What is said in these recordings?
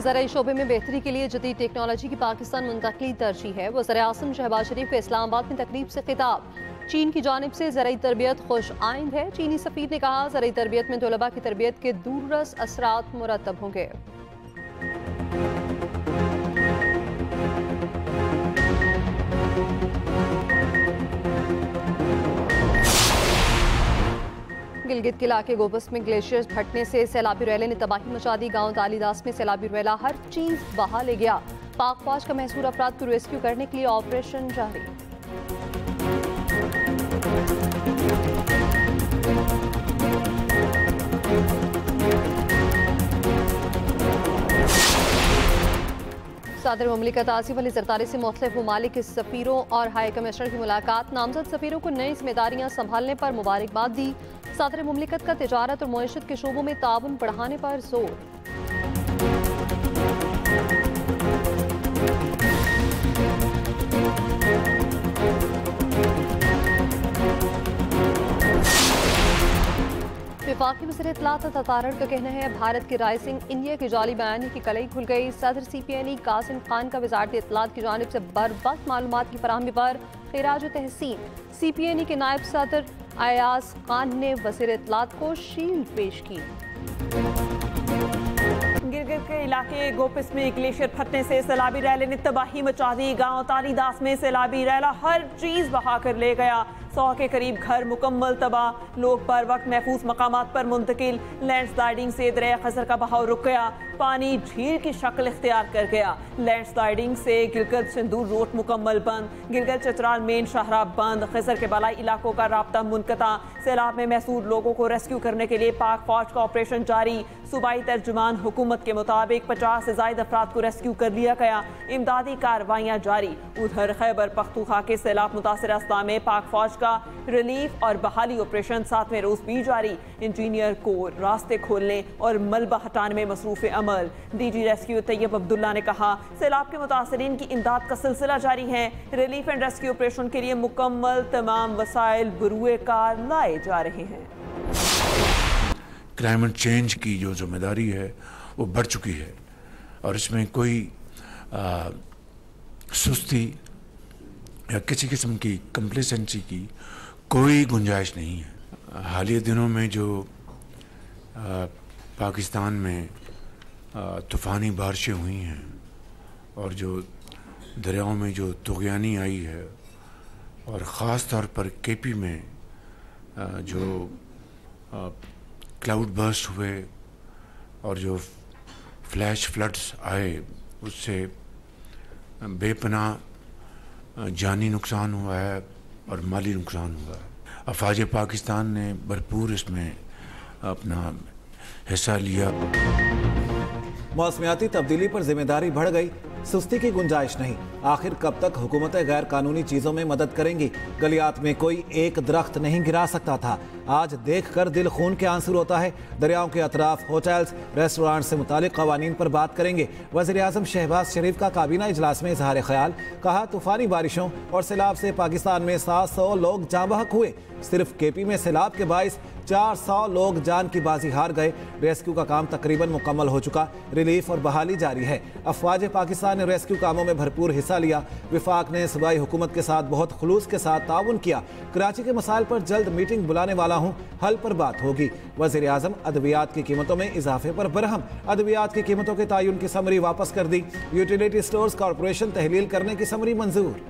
ज़राई शोबे में बेहतरी के लिए जदीद टेक्नोलॉजी की पाकिस्तान मुंतकली तरजीह है। वज़ीर-ए-आज़म शहबाज शरीफ को इस्लामाबाद में तकरीब से खिताब। चीन की जानिब से ज़राई तरबियत खुश आइंद है। चीनी सफ़ीर ने कहा, ज़राई तरबियत में तलबा की तरबियत के दूररस असरात मुरतब होंगे। गिलगित के इलाके गोबस में ग्लेशियर्स फटने से सैलाबी रैले ने तबाही मचा दी। गांव तालीदास में सैलाबी रैला हर चीज बहा ले गया। पाक फौज का महसूर अफराद को रेस्क्यू करने के लिए ऑपरेशन जारी। सदर मुमलिकत आसिफ अली जरदारी से मुख्तलिफ ममालिक के सफ़ीरों और हाई कमिश्नर की मुलाकात। नामजद सफ़ीरों को नई जिम्मेदारियां संभालने पर मुबारकबाद दी। सदर मुमलिकत का तिजारत और मईशत के शोबों में ताउन बढ़ाने पर जोर। वफाकी वज़ीर इत्तलात ततारड़ का कहना है, भारत के राइजिंग इंडिया की जाली बयानी की कलई खुल गई। सदर CPNE कासिम खान का वज़ारत इत्तलात की जानिब से बरवक्त मालूमात की फराहमी पर खिराज तहसीन। CPNE के नायब सदर अयाज खान ने वज़ीर इत्तलात को शील्ड पेश की। गिलगित के इलाके गोपिस में ग्लेशियर फटने से सैलाबी रैले ने तबाही मचा दी। गांव तालीदास में सैलाबी रैला हर चीज बहा कर ले गया। 100 के करीब घर मुकम्मल तबाह। लोग पर वक्त महफूज मकामात पर मुंतकिल। लैंडस्लाइडिंग से दरिया खजर का बहाव रुक गया। पानी झील की शक्ल इख्तियार कर गया। लैंडस्लाइडिंग से गिलगित सिंदूर रोड मुकम्मल बंद। गिलगित चतराल मेन शाहराह बंद। खजर के बलाई इलाकों का राब्ता मुनक़ता। सैलाब में महसूर लोगों को रेस्क्यू करने के लिए पाक फौज का ऑपरेशन जारी। सूबाई तर्जुमान हुकूमत के मुताबिक 50 से ज़ायद अफराद को रेस्क्यू कर लिया गया। इमदादी कार्रवाइयाँ जारी। उधर खैबर पख्तूनख्वा के सैलाब मुतासर अस्ता में पाक फौज का रिलीफ और बहाली ऑपरेशन 7वें रोज भी जारी। इंजीनियर को रास्ते खोलने और मलबा हटाने में मसरूफ अमल। DG रेस्क्यू तैयब अब्दुल्ला ने कहा, सैलाब के मुतासरीन की इमदाद का सिलसिला जारी है। रिलीफ एंड रेस्क्यू ऑपरेशन के लिए मुकम्मल तमाम वसाइल बरूए कार लाए जा रहे हैं। क्लाइमेट चेंज की जो जिम्मेदारी है वो बढ़ चुकी है और इसमें कोई सुस्ती या किसी किस्म की कंप्लेसेंसी की कोई गुंजाइश नहीं है। हालिया दिनों में जो पाकिस्तान में तूफ़ानी बारिशें हुई हैं और जो दरियाओं में जो तुग़यानी आई है और ख़ास तौर पर KP में जो क्लाउड बर्स्ट हुए और जो फ्लैश फ्लड्स आए, उससे बेपनाह जानी नुकसान हुआ है और माली नुकसान हुआ है। अफवाज पाकिस्तान ने भरपूर इसमें अपना हिस्सा लिया। मौसमियाती तब्दीली पर जिम्मेदारी बढ़ गई, सुस्ती की गुंजाइश नहीं। आखिर कब तक हुकूमतें गैर कानूनी चीज़ों में मदद करेंगी? गलियात में कोई एक दरख्त नहीं गिरा सकता था, आज देख कर दिल खून के आंसू रोता है। दरियाओं के अतराफ होटल्स रेस्टोरेंट से मुतालिक कवानीन पर बात करेंगे। वज़ीर-ए-आज़म शहबाज शरीफ का काबीना इजलास में इजहार ख्याल। कहा, तूफ़ानी बारिशों और सैलाब से पाकिस्तान में 700 लोग जाँ बहक हुए। सिर्फ KP में सैलाब के बाइस 400 लोग जान की बाजी हार गए। रेस्क्यू का काम तकरीबन मुकम्मल हो चुका। रिलीफ और बहाली जारी है। अफवाज पाकिस्तान ने रेस्क्यू कामों में भरपूर हिस्सा लिया। विफाक ने सूबाई हुकूमत के साथ बहुत खुलूस के साथ ताउन किया। कराची के मसाइल पर जल्द मीटिंग बुलाने वाला हूँ, हल पर बात होगी। वज़ीर-ए-आज़म अद्वियात की कीमतों में इजाफे पर बरहम। अद्वियात की कीमतों के तयन की समरी वापस कर दी। यूटिलिटी स्टोर्स कॉरपोरेशन तहलील करने की समरी मंजूर।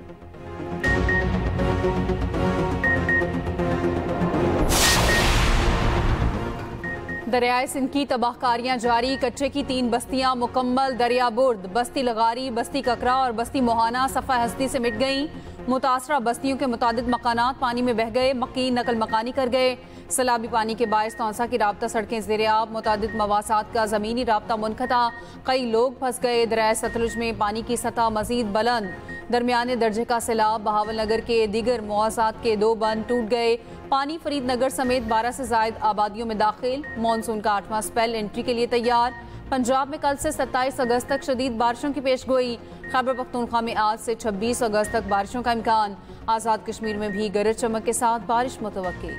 दरियाए सिंध की तबाहकारियां जारी। कच्चे की 3 बस्तियां मुकम्मल। दरिया बुर्द, बस्ती लगारी, बस्ती ककरा और बस्ती मोहाना सफ़ा हस्ती से मिट गईं। मुतासरा बस्तियों के मुतादिद मकानात पानी में बह गए, मकीन नकल मकानी कर गए। सैलाबी पानी के बायस तौसा की राब्ता सड़कें ज़ेर-ए-आब, मुतादिद मवासात का ज़मीनी राब्ता मुनक़ता। कई लोग फंस गए। दरिया सतलुज में पानी की सतह मजीद बुलंद। दरमियाने दर्जे का सैलाब। बहावल नगर के दीगर मुआसात के 2 बंद टूट गए। पानी फरीद नगर समेत 12 से ज़ायद आबादियों में दाखिल। मानसून का 8वां स्पेल एंट्री के लिए तैयार। पंजाब में कल से 27 अगस्त तक शदीद बारिशों की पेशगोई। खैबर पख्तूनख्वा में आज से 26 अगस्त तक बारिशों का इम्कान। आज़ाद कश्मीर में भी गरज चमक के साथ बारिश मुतवक्की।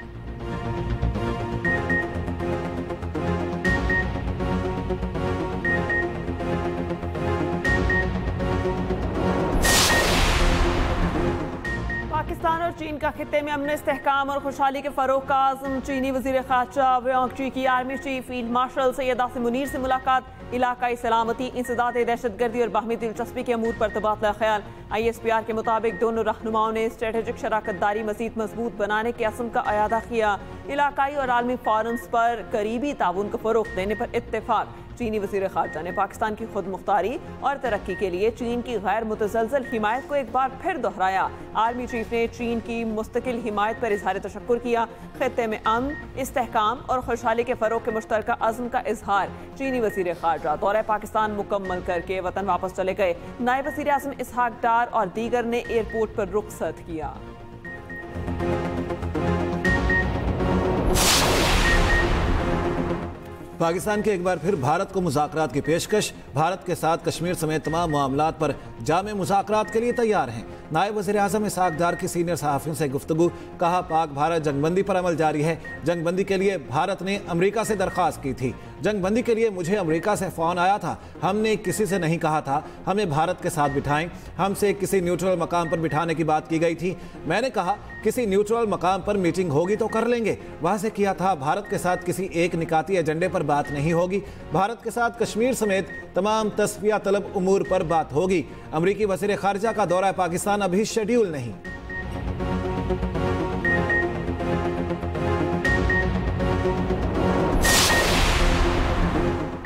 चीन का खित्ते में अमन इस्तेहकाम और खुशहाली के फरोग का आज़म। चीनी वज़ीर ख़ारजा वांग ची की army chief field marshal Syed Asim Munir से मुलाकात। इलाकाई सलामती, इंसदाद दहशतगर्दी और बाहमी दिलचस्पी के अमूर पर तबादला ख्याल। ISPR के मुताबिक दोनों रहनुमाओं ने स्ट्रेटेजिक शराकतदारी मज़ीद मजबूत बनाने के अज़्म का अयादा किया। इलाकाई और आलमी फोरम्स पर करीबी ताउन को फ़रोग़ देने पर इत्तेफाक। चीनी वज़ीर ख़ारजा ने पाकिस्तान की खुद मुख्तारी और तरक्की के लिए चीन की गैर मुतज़लज़ल हिमायत को एक बार फिर दोहराया। आर्मी चीफ ने चीन की मुस्तकिल हिमायत पर इजहार तशक्कुर किया। खित्ते में अमन, इस्तेहकाम और खुशहाली के फ़रोग़ के मुश्तरका अज़्म का इजहार। चीनी वज़ीर ख़ारजा दौरा पाकिस्तान मुकम्मल करके वतन वापस चले गए। नायब वज़ीर आज़म इसहाक डार और दीगर ने एयरपोर्ट पर रुखसत किया। पाकिस्तान के एक बार फिर भारत को मुज़ाकरात की पेशकश। भारत के साथ कश्मीर समेत तमाम मामलात पर जामे मुज़ाकरात के लिए तैयार हैं। नायब वज़ीर आज़म इसहाक डार की सीनियर सहाफ़ियों से गुफ्तगू। कहा, पाक भारत जंगबंदी पर अमल जारी है। जंगबंदी के लिए भारत ने अमरीका से दरख्वास्त की थी। जंगबंदी के लिए मुझे अमरीका से फ़ोन आया था। हमने किसी से नहीं कहा था हमें भारत के साथ बिठाएं। हमसे किसी न्यूट्रल मकाम पर बिठाने की बात की गई थी। मैंने कहा किसी न्यूट्रल मकाम पर मीटिंग होगी तो कर लेंगे। वाज़ेह किया था भारत के साथ किसी एक निकाती एजेंडे पर बात नहीं होगी। भारत के साथ कश्मीर समेत तमाम तस्फिया तलब उमूर पर बात होगी। अमरीकी वज़ीर ख़ारजा का दौरा पाकिस्तान अभी शेड्यूल नहीं।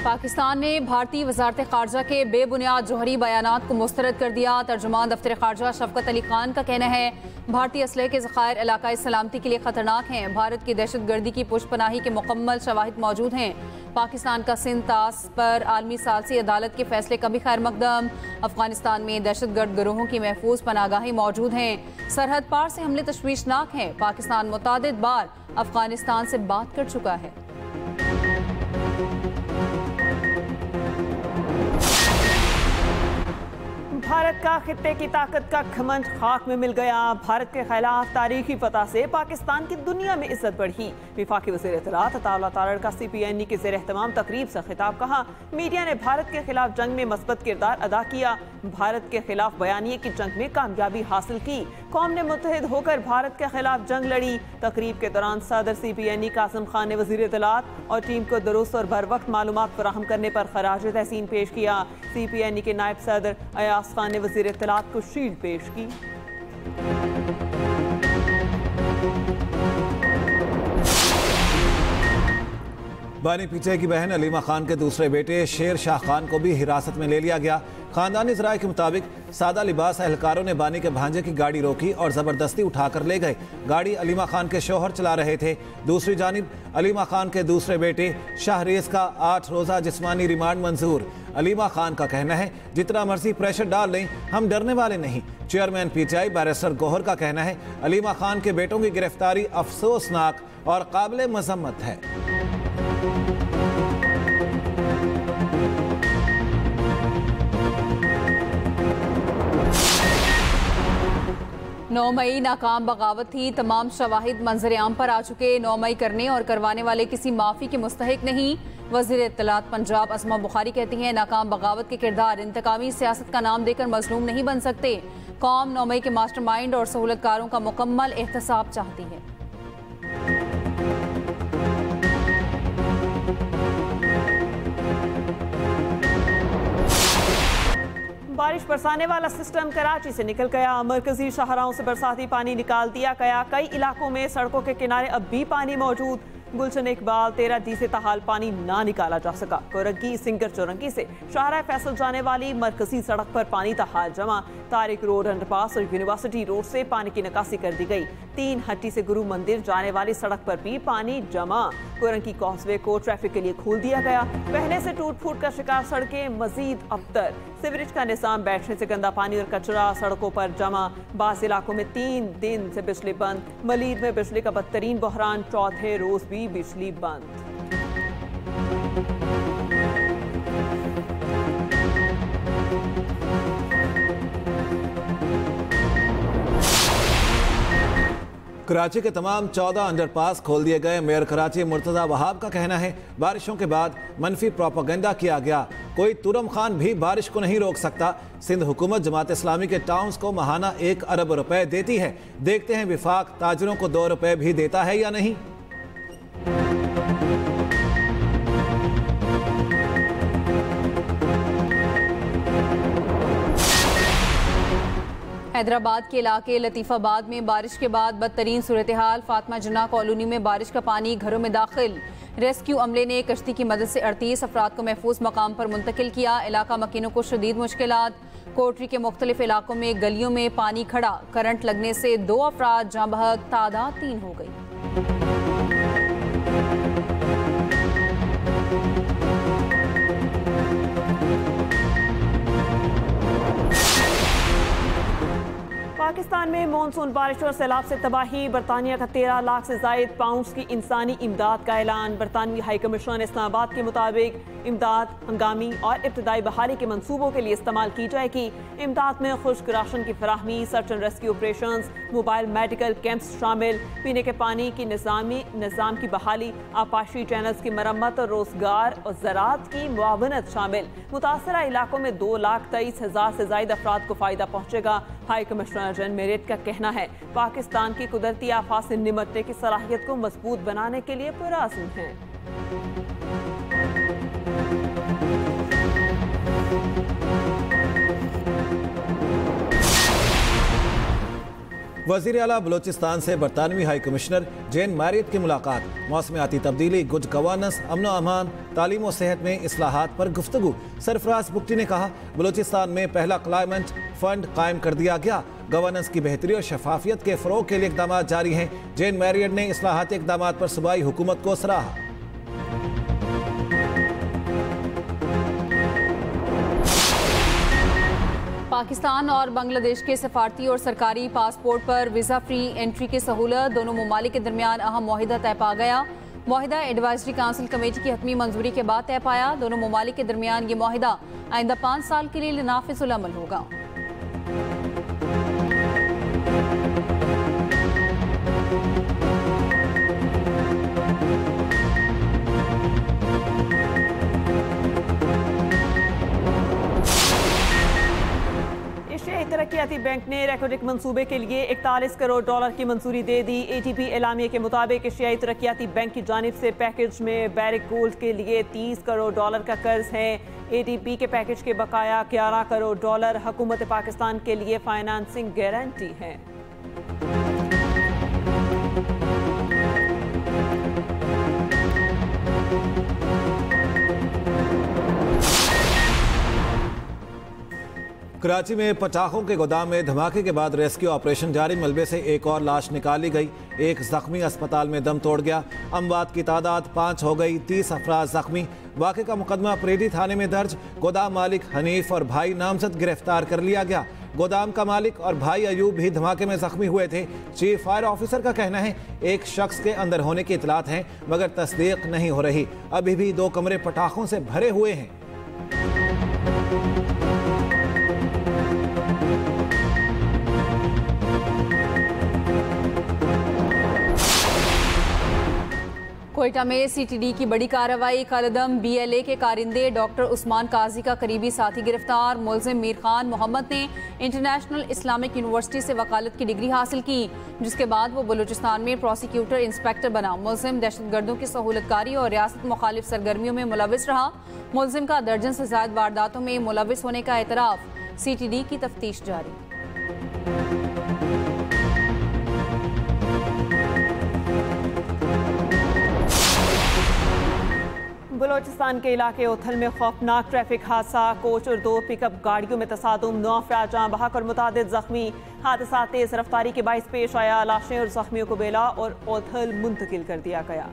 पाकिस्तान ने भारतीय वजारत ख़ारजा के बेबुनियाद जोहरी बयानात को मुस्तरद कर दिया। तर्जुमान दफ्तर ख़ारजा शफकत अली खान का कहना है भारतीय असलहे के ज़खायर इलाकाई सलामती के लिए ख़तरनाक हैं। भारत की दहशतगर्दी की पुष्पनाही के मुकम्मल शवाहिद मौजूद हैं। पाकिस्तान का सिंध तास पर आलमी सालसी अदालत के फैसले का भी खैर मकदम। अफगानिस्तान में दहशतगर्द गिरोहों की महफूज पनागाहें मौजूद हैं। सरहद पार से हमले तशवीशनाक हैं। पाकिस्तान मुतादिद बार अफगानिस्तान से बात कर चुका है। भारत का खित्ते की ताकत का घमंड खाक में मिल गया। भारत के खिलाफ तारीखी फतह से पाकिस्तान की दुनिया में इज्जत बढ़ी। वफाकी वज़ीर इत्तलात अता तारड़ का CPNE के ज़ेर एहतमाम तकरीब से खिताब। कहा, मीडिया ने भारत के खिलाफ जंग में मस्बत किरदार अदा किया। भारत के खिलाफ बयानिए की जंग में कामयाबी हासिल की। कौम ने मुत्तहिद होकर भारत के खिलाफ जंग लड़ी। तकरीब के दौरान सदर CPNE कासिम खान ने वज़ीर इत्तलात और टीम को दुरुस्त और बर वक्त मालूमात फराहम करने पर खराज तहसीन पेश किया। CPNE के नायब सदर अयास खान ने वज़ीर इत्तलात को शील्ड पेश की। बानी पीछे की बहन अलीमा खान के दूसरे बेटे शेर शाह खान को भी हिरासत में ले लिया गया। खानदानी ज़राए के मुताबिक सादा लिबास एहलकारों ने बानी के भांजे की गाड़ी रोकी और ज़बरदस्ती उठाकर ले गए। गाड़ी अलीमा खान के शौहर चला रहे थे। दूसरी जानिब अलीमा खान के दूसरे बेटे शाहरेज का 8 रोज़ा जिस्मानी रिमांड मंजूर। अलीमा खान का कहना है जितना मर्जी प्रेशर डाल लें हम डरने वाले नहीं। चेयरमैन PTI बैरिस्टर गौहर का कहना है अलीमा खान के बेटों की गिरफ्तारी अफसोसनाक और काबिल मजम्मत है। 9 मई नाकाम बगावत थी। तमाम शवाहिद मंजर आम पर आ चुके। 9 मई करने और करवाने वाले किसी माफ़ी के मुस्तहिक नहीं। वज़ीर इत्तलात पंजाब असमा बुखारी कहती हैं नाकाम बगावत के किरदार इंतकामी सियासत का नाम देकर मजलूम नहीं बन सकते। कौम 9 मई के मास्टरमाइंड और सहूलतकारों का मुकम्मल एहतसाब चाहती है। बारिश बरसाने वाला सिस्टम कराची से निकल गया। मरकजी शाहराहों से बरसाती पानी निकाल दिया गया। कई इलाकों में सड़कों के किनारे अब भी पानी मौजूद। गुलशन इकबाल 13D से ताहाल पानी ना निकाला जा सका। कोरंगी सिंगर चौरंगी से शाहरा फैसल जाने वाली मरकजी सड़क पर पानी ताहाल जमा। तारिक रोड अंडरपास और यूनिवर्सिटी रोड से पानी की निकासी कर दी गई। 3 हट्टी से गुरु मंदिर जाने वाली सड़क पर भी पानी जमा। कोरंगी कॉजवे को ट्रैफिक के लिए खोल दिया गया। पहले से टूट फूट का शिकार सड़कें मजीद अबतर। सीवरेज का निजाम बैठने से गंदा पानी और कचरा सड़कों पर जमा। बास इलाकों में 3 दिन से बिजली बंद। मलीद में बिजली का बदतरीन बहरान। चौथे रोज भी बिजली बंद। कराची के तमाम 14 अंडरपास खोल दिए गए। मेयर कराची मुर्तजा वहाब का कहना है बारिशों के बाद मनफी प्रोपेगेंडा किया गया, कोई तुरम खान भी बारिश को नहीं रोक सकता। सिंध हुकूमत जमात इस्लामी के टाउन्स को माहाना 1 अरब रुपए देती है। देखते हैं विफाक ताजरों को 2 रुपए भी देता है या नहीं। हैदराबाद के इलाके लतीफ़ाबाद में बारिश के बाद बदतरीन सूरत हाल। फातिमा जन्ना कॉलोनी में बारिश का पानी घरों में दाखिल। रेस्क्यू अमले ने कश्ती की मदद से 38 अफराद को महफूज मकाम पर मुंतकिल किया। इलाका मकीनों को शदीद मुश्किलात। कोटरी के मुख्तलिफ इलाकों में गलियों में पानी खड़ा। करंट लगने से 2 अफराद जाँ बहक, तादाद 3 हो गई। पाकिस्तान में मानसून बारिश और सैलाब से तबाही। बरतानिया का 13 लाख से जायद पाउंड्स की इंसानी इमदाद का ऐलान। बरतानवी हाई कमिश्नर इस्लामाबाद के मुताबिक इमदाद हंगामी और इब्तदाई बहाली के मनसूबों के लिए इस्तेमाल की जाएगी। इमदाद में खुश्क राशन की फराहमी, search and rescue operations, mobile medical camps शामिल, पीने के पानी की निज़ाम की बहाली, आपाशी चैनल्स की मरम्मत, रोजगार और ज़राअत की मुआवनत शामिल। मुतासरा इलाकों में 2,23,000 से ज्यादा अफराद को फायदा पहुंचेगा। हाई कमिश्नर जनरल मेरिट का कहना है पाकिस्तान की कुदरती आफात से निमटने की सलाहियत को मजबूत बनाने के लिए पुरआज़म है। वज़ीर आला बलोचिस्तान से बरतानवी हाई कमिश्नर जेन मैरियट की मुलाकात। मौसमियाती तब्दीली, गुड गवर्नेंस, अमन अमान, तालीम और सेहत में इस्लाहात पर गुफ्तगू। सरफराज बुगटी ने कहा बलोचिस्तान में पहला क्लाइमेट फंड कायम कर दिया गया। गवर्नेंस की बेहतरी और शफाफियत के फ़रोग के लिए इक़दाम जारी हैं। जेन मैरियट ने इस्लाहाती इक़दाम पर सूबाई हुकूमत को सराहा। पाकिस्तान और बांग्लादेश के सफारती और सरकारी पासपोर्ट पर वीज़ा फ्री एंट्री की सहूलत। दोनों ममालिक के दरमियान अहम मुआहिदा तय पा गया। मुआहिदा एडवाइजरी काउंसिल कमेटी की हतमी मंजूरी के बाद तय पाया। दोनों ममालिक के दरमियान ये मुआहिदा आइंदा 5 साल के लिए नाफिजुल अमल होगा। एशियाई तरक्याती बैंक ने रेकोडिक मंसूबे के लिए $41 करोड़ की मंजूरी दे दी। ATP एलामिया के मुताबिक एशियाई तरक्याती बैंक की जानिब से पैकेज में बैरिक गोल्ड के लिए $30 करोड़ का कर्ज है। ATP के पैकेज के बकाया $11 करोड़ हुकूमत पाकिस्तान के लिए फाइनेंसिंग गारंटी है। कराची में पटाखों के गोदाम में धमाके के बाद रेस्क्यू ऑपरेशन जारी। मलबे से एक और लाश निकाली गई। एक जख्मी अस्पताल में दम तोड़ गया। अमवात की तादाद 5 हो गई। 30 अफराद जख्मी। वाक़े का मुकदमा परेडी थाने में दर्ज। गोदाम मालिक हनीफ और भाई नामजद गिरफ्तार कर लिया गया। गोदाम का मालिक और भाई अयूब भी धमाके में जख्मी हुए थे। चीफ फायर ऑफिसर का कहना है एक शख्स के अंदर होने की इतलात हैं मगर तस्दीक नहीं हो रही। अभी भी 2 कमरे पटाखों से भरे हुए हैं। कोयटा में CTD की बड़ी कार्रवाई। कालदम BLA के कारिंदे डॉक्टर उस्मान काजी का करीबी साथी गिरफ्तार। मुलजिम मीर खान मोहम्मद ने इंटरनेशनल इस्लामिक यूनिवर्सिटी से वकालत की डिग्री हासिल की, जिसके बाद वो बलूचिस्तान में प्रोसिक्यूटर इंस्पेक्टर बना। मुलजिम दहशतगर्दों की सहूलतकारी और रियासत मुखालिफ सरगर्मियों में मुलविस रहा। मुलजिम का दर्जन से ज्यादा वारदातों में मुलविस होने का एतराफ। CTD की तफ्तीश जारी। बलोचिस्तान के इलाके ओथल में खौफनाक ट्रैफिक हादसा। कोच और 2 पिकअप गाड़ियों में तसादुम। 9 अफराद जाँ बहक और मुतादिद जख्मी। हादसा तेज रफ्तारी के बाइस पेश आया। लाशें और जख्मियों को बेला और ओथल मुंतकिल कर दिया गया।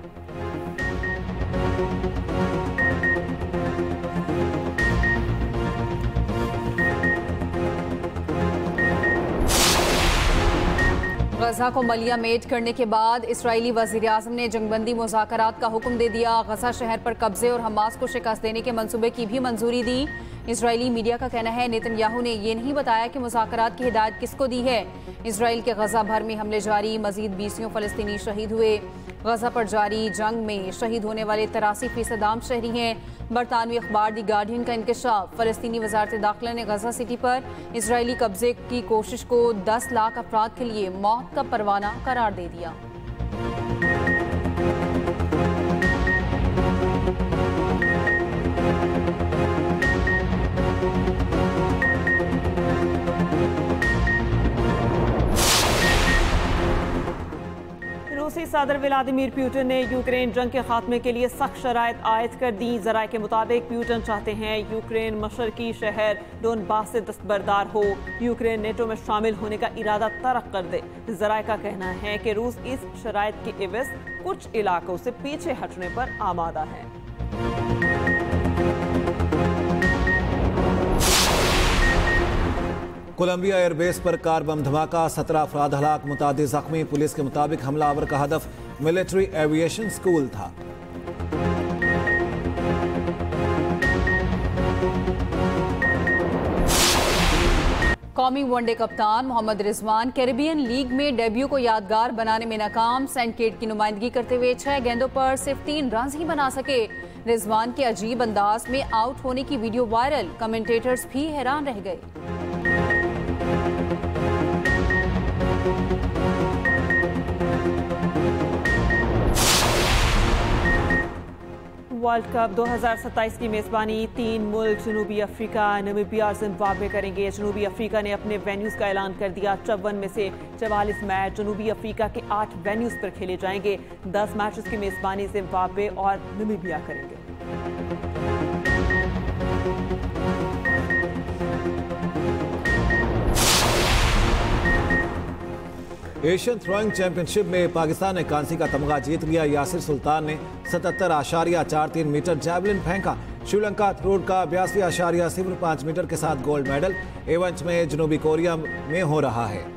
गजा को मलिया मेट करने के बाद इजरायली वज़ीर-ए-आज़म ने जंगबंदी मुज़ाकरात का हुक्म दे दिया। गजा शहर पर कब्जे और हमास को शिकस्त देने के मंसूबे की भी मंजूरी दी। इजरायली मीडिया का कहना है नेतन्याहू ने यह नहीं बताया कि मुज़ाकरात की हिदायत किसको दी है। इजराइल के गजा भर में हमले जारी, मजीद 20 फलस्तीनी शहीद हुए। गजा पर जारी जंग में शहीद होने वाले 83% आम शहरी हैं। बरतानवी अखबार दी गार्डियन का इंकशाफ, फलस्तीनी वजारत दाखिला ने गजा सिटी पर इजरायली कब्जे की कोशिश को 10 लाख अफराद के लिए मौत का परवाना करार दे दिया। रूसी सदर व्लादिमीर पुतिन ने यूक्रेन जंग के खात्मे के लिए सख्त शराइत आयद कर दी। जराये के मुताबिक पुतिन चाहते हैं यूक्रेन मशरकी शहर डोनबास से दस्तबरदार हो, यूक्रेन नेटो में शामिल होने का इरादा तर्क कर दे। जराये का कहना है कि रूस इस शराइत के एवज कुछ इलाकों से पीछे हटने पर आमादा है। कोलंबिया एयरबेस पर कार बम धमाका, 17 अफराद हलाक, मुतादिद जख्मी। पुलिस के मुताबिक हमलावर का हदफ मिलिट्री एविएशन स्कूल था। कौमी वनडे कप्तान मोहम्मद रिजवान कैरिबियन लीग में डेब्यू को यादगार बनाने में नाकाम। सेंट किट की नुमाइंदगी करते हुए 6 गेंदों पर सिर्फ 3 रन ही बना सके। रिजवान के अजीब अंदाज में आउट होने की वीडियो वायरल, कमेंटेटर्स भी हैरान रह गए। वर्ल्ड कप 2027 की मेजबानी 3 मुल्क जनूबी अफ्रीका, नामीबिया और जिम्बाब्वे करेंगे। जनूबी अफ्रीका ने अपने वेन्यूज का ऐलान कर दिया। 54 में से 44 मैच जनूबी अफ्रीका के 8 वेन्यूज पर खेले जाएंगे। 10 मैचेस की मेजबानी जिम्बाब्वे और नामीबिया करेंगे। एशियन थ्रोइंग चैंपियनशिप में पाकिस्तान ने कांसी का तमगा जीत लिया। यासिर सुल्तान ने 77.43 मीटर जैवलिन फेंका। श्रीलंका थ्रोड का 82.05 मीटर के साथ गोल्ड मेडल इवेंट में जनूबी कोरिया में हो रहा है।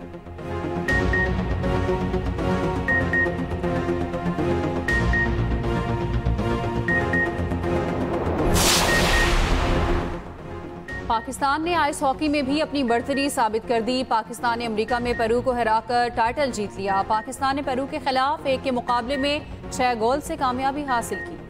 पाकिस्तान ने आइस हॉकी में भी अपनी बढ़तरी साबित कर दी। पाकिस्तान ने अमेरिका में पेरू को हराकर टाइटल जीत लिया। पाकिस्तान ने पेरू के खिलाफ 1 के मुकाबले में 6 गोल से कामयाबी हासिल की।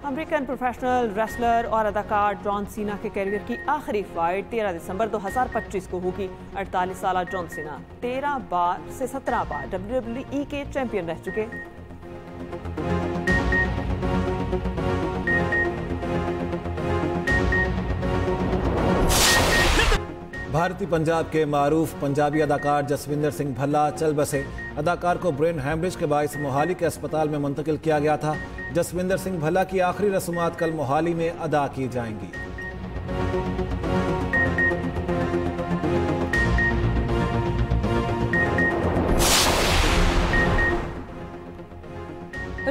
अमेरिकन प्रोफेशनल रेसलर और अदाकार जॉन सीना के करियर की आखिरी फाइट 13 दिसंबर 2025 को होगी। 48 साल जॉन सीना 13 बार से 17 बार WWE के चैंपियन रह चुके। भारतीय पंजाब के मारूफ पंजाबी अदाकार जसविंदर सिंह भल्ला चल बसे। अदाकार को ब्रेन हैमरेज के बायस मोहाली के अस्पताल में मुंतकिल किया गया था। जसविंदर सिंह भल्ला की आखिरी रस्मात कल मोहाली में अदा की जाएंगी।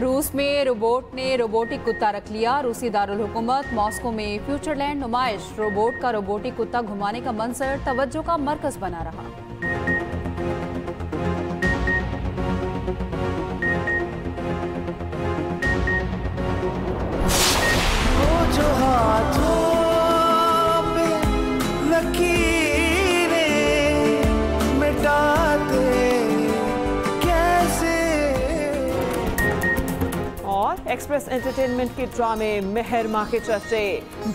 रूस में रोबोट ने रोबोटिक कुत्ता रख लिया। रूसी दारुल हुकूमत मॉस्को में फ्यूचरलैंड नुमाइश, रोबोट का रोबोटिक कुत्ता घुमाने का मंजर तवज्जो का मरकज बना रहा। जो हाथों पे लकीरें मिटाते कैसे। और एक्सप्रेस एंटरटेनमेंट के ड्रामे मेहरमा के चर्चे,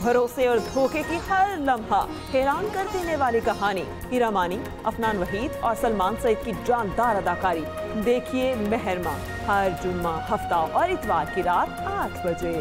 भरोसे और धोखे की हर लम्हा हैरान कर देने वाली कहानी। हीरा मानी, अफनान वहीद और सलमान सईद की जानदार अदाकारी। देखिए मेहरमा हर जुम्मा, हफ्ता और इतवार की रात 8 बजे।